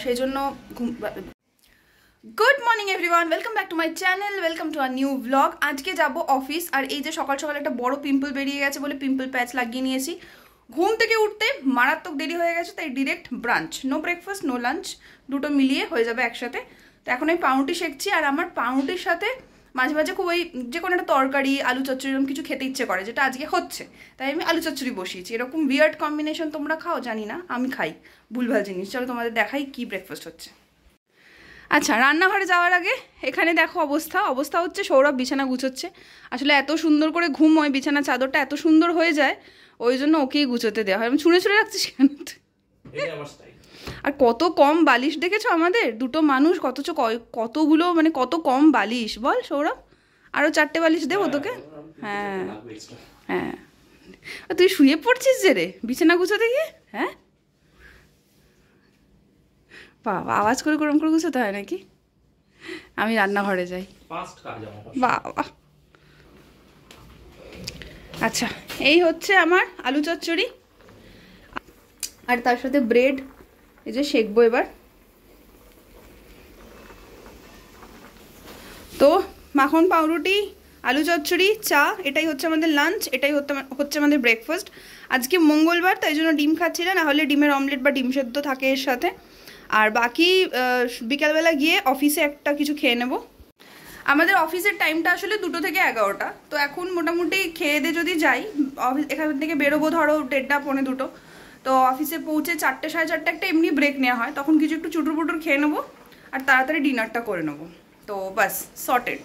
সেই জন্য good morning everyone, welcome back to my channel, welcome to our new blog. আজকে যাব office, আর এই যে সকাল সকাল একটা বড় পিম্পল বেরিয়ে গেছে বলে পিম্পল প্যাচ লাগিয়ে নিয়েছি। ঘুম থেকে উঠতে মারাত্মক দেরি হয়ে গেছে, তাই direct brunch, no breakfast no lunch, দুটো মিলিয়ে হয়ে যাবে একসাথে। তো এখন আমি পাউরুটি শেখছি, আর আমার পাউরুটির সাথে মাঝে মাঝে খুব ওই যে কোনো একটা তরকারি আলু চচ্চড়ি এরকম কিছু খেতে ইচ্ছে করে, যেটা আজকে হচ্ছে, তাই আমি আলু চচ্চড়ি বসিয়েছি। এরকম উইয়ার্ড কম্বিনেশন তোমরা খাও জানি না, আমি খাই ভুলভাল জিনিস। চলো তোমাদের দেখাই কি ব্রেকফাস্ট হচ্ছে। আচ্ছা, রান্নাঘরে যাওয়ার আগে এখানে দেখো অবস্থা হচ্ছে সৌরভ বিছানা গুছোচ্ছে। আসলে এত সুন্দর করে ঘুম হয়, বিছানা চাদরটা এত সুন্দর হয়ে যায়, ওই জন্য ওকেই গুছোতে দেওয়া হয়। আমি ছুঁড়ে ছুঁড়ে রাখছি সেখানে। আর কত কম বালিশ দেখেছো আমাদের, দুটো মানুষ কতগুলো মানে কত কম বালিশ বল সৌরভ। আরো 4টে বালিশ দেবো তোকে। হ্যাঁ হ্যাঁ, তুই শুয়ে পড়ছিস যে রে বিছানা গুছোতে গিয়ে। হ্যাঁ বাবা, আওয়াজ করে গরম করে গুছোতে হয় নাকি? আমি রান্নাঘরে যাই। বাবা আচ্ছা, এই হচ্ছে আমার আলু চচ্চড়ি, আর তার সাথে ব্রেড এই যে শেখবো এবার। তো মাখন পাউরুটি, আলু চচ্চড়ি, চা, এটাই হচ্ছে আমাদের লাঞ্চ, এটাই হচ্ছে আমাদের ব্রেকফাস্ট। আজকে মঙ্গলবার, তাই জন্য ডিম খাচ্ছি না, হলে ডিমের অমলেট বা ডিম সেদ্ধ থাকে এর সাথে। আর বাকি বিকালবেলা গিয়ে অফিসে একটা কিছু খেয়ে নেব। আমাদের অফিসের টাইমটা আসলে 2টো থেকে 11টা। তো এখন মোটামুটি খেয়ে দিয়ে যদি যাই, এখান থেকে বেরোবো ধরো 1:30 পৌনে 2টো, তো অফিসে পৌঁছে 4টে সাড়ে 4টে একটা এমনি ব্রেক নেওয়া হয়, তখন কিছু একটু চুটুর পুটুর খেয়ে নেবো আর তাড়াতাড়ি ডিনারটা করে নেবো। তো বাস সর্টেড।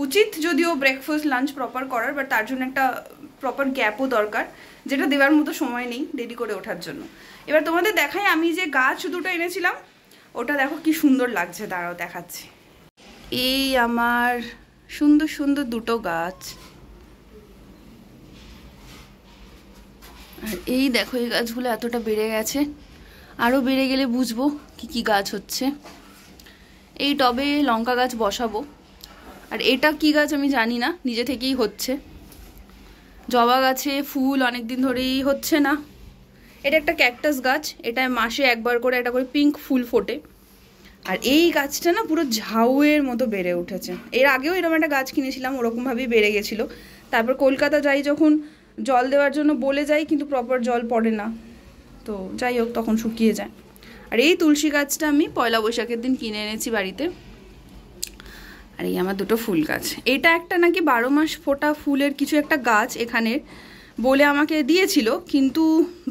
উচিত যদিও ব্রেকফাস্ট লাঞ্চ প্রপার করার, বাট তার জন্য একটা প্রপার গ্যাপও দরকার, যেটা দেওয়ার মতো সময় নেই দেরি করে ওঠার জন্য। এবার তোমাদের দেখাই, আমি যে গাছ দুটো এনেছিলাম ওটা দেখো কি সুন্দর লাগছে, দাঁড়াও দেখাচ্ছি। এই আমার সুন্দর সুন্দর দুটো গাছ, আর এই দেখো এই গাছগুলো এতটা বেড়ে গেছে, আরও বেড়ে গেলে বুঝবো কি কি গাছ হচ্ছে। এই টবে লঙ্কা গাছ বসাবো, আর এটা কি গাছ আমি জানি না, নিজে থেকেই হচ্ছে। জবা গাছে ফুল অনেক দিন ধরেই হচ্ছে না। এটা একটা ক্যাকটাস গাছ, এটা মাসে একবার করে একটা করে পিঙ্ক ফুল ফোটে। আর এই গাছটা না পুরো ঝাউয়ের মতো বেড়ে উঠেছে। এর আগেও এরকম একটা গাছ কিনেছিলাম, ওরকমভাবেই বেড়ে গেছিলো। তারপর কলকাতা যাই যখন, জল দেওয়ার জন্য বলে যাই, কিন্তু প্রপার জল পড়ে না, তো যাই হোক তখন শুকিয়ে যায়। আর এই তুলসী গাছটা আমি পয়লা বৈশাখের দিন কিনে এনেছি বাড়িতে। আর এই আমার দুটো ফুল গাছ, এটা একটা নাকি 12 মাস ফোটা ফুলের কিছু একটা গাছ এখানের বলে আমাকে দিয়েছিল, কিন্তু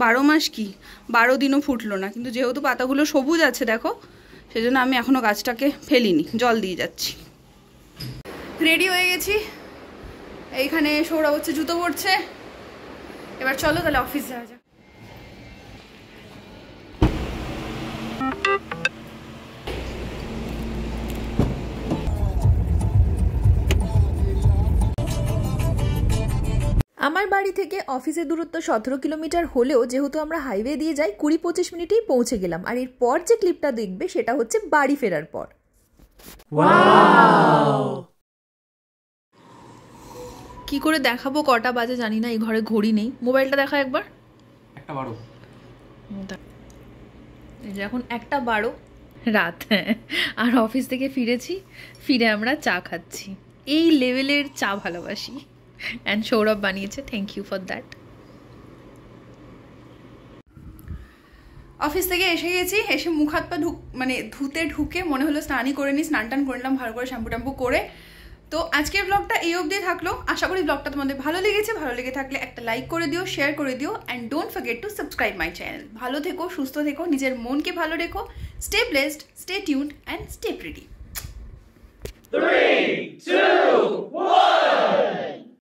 12 মাস কি 12 দিনও ফুটলো না। কিন্তু যেহেতু পাতাগুলো সবুজ আছে দেখো, সেজন্য আমি এখনও গাছটাকে ফেলিনি, জল দিয়ে যাচ্ছি। রেডি হয়ে গেছি, এইখানে সৌরভ হচ্ছে জুতো পরছে। এবার চলো তাহলে অফিস যাওয়া যাক। আমার বাড়ি থেকে অফিসের দূরত্ব 17 কিলোমিটার হলেও যেহেতু আমরা হাইওয়ে দিয়ে যাই 20-25 মিনিটেই পৌঁছে গেলাম। আর এরপর যে ক্লিপটা দেখবে সেটা হচ্ছে বাড়ি ফেরার পর। কি করে দেখাবো কটা বাজে জানি না, এই ঘরে ঘড়ি নেই। মোবাইলটা দেখা একবার। 1:12 এই যে এখন 1:12 রাত। আর অফিস থেকে ফিরে আমরা চা খাচ্ছি। এই লেভেলের চা ভালোবাসি, অ্যান্ড সৌরভ বানিয়েছে, thank you for that. Office থেকে এসে গেছি, এসে মুখ হাত পা ধুতে ঢুকে মনে হলো স্নানই করে নিই, স্নান টান করে নিলাম ভালো করে, শ্যাম্পু ট্যাম্পু করে। তো আজকের ব্লগটা এই অবধি থাকলো। আশা করি ব্লগটা তোমাদের ভালো লেগেছে। ভালো লেগে থাকলে একটা লাইক করে দিও, শেয়ার করে দিও, and don't forget to subscribe my channel. ভালো থেকো, সুস্থ থেকো, নিজের মনকে ভালো রেখো। Stay blessed, stay tuned and stay pretty. 3, 2, 1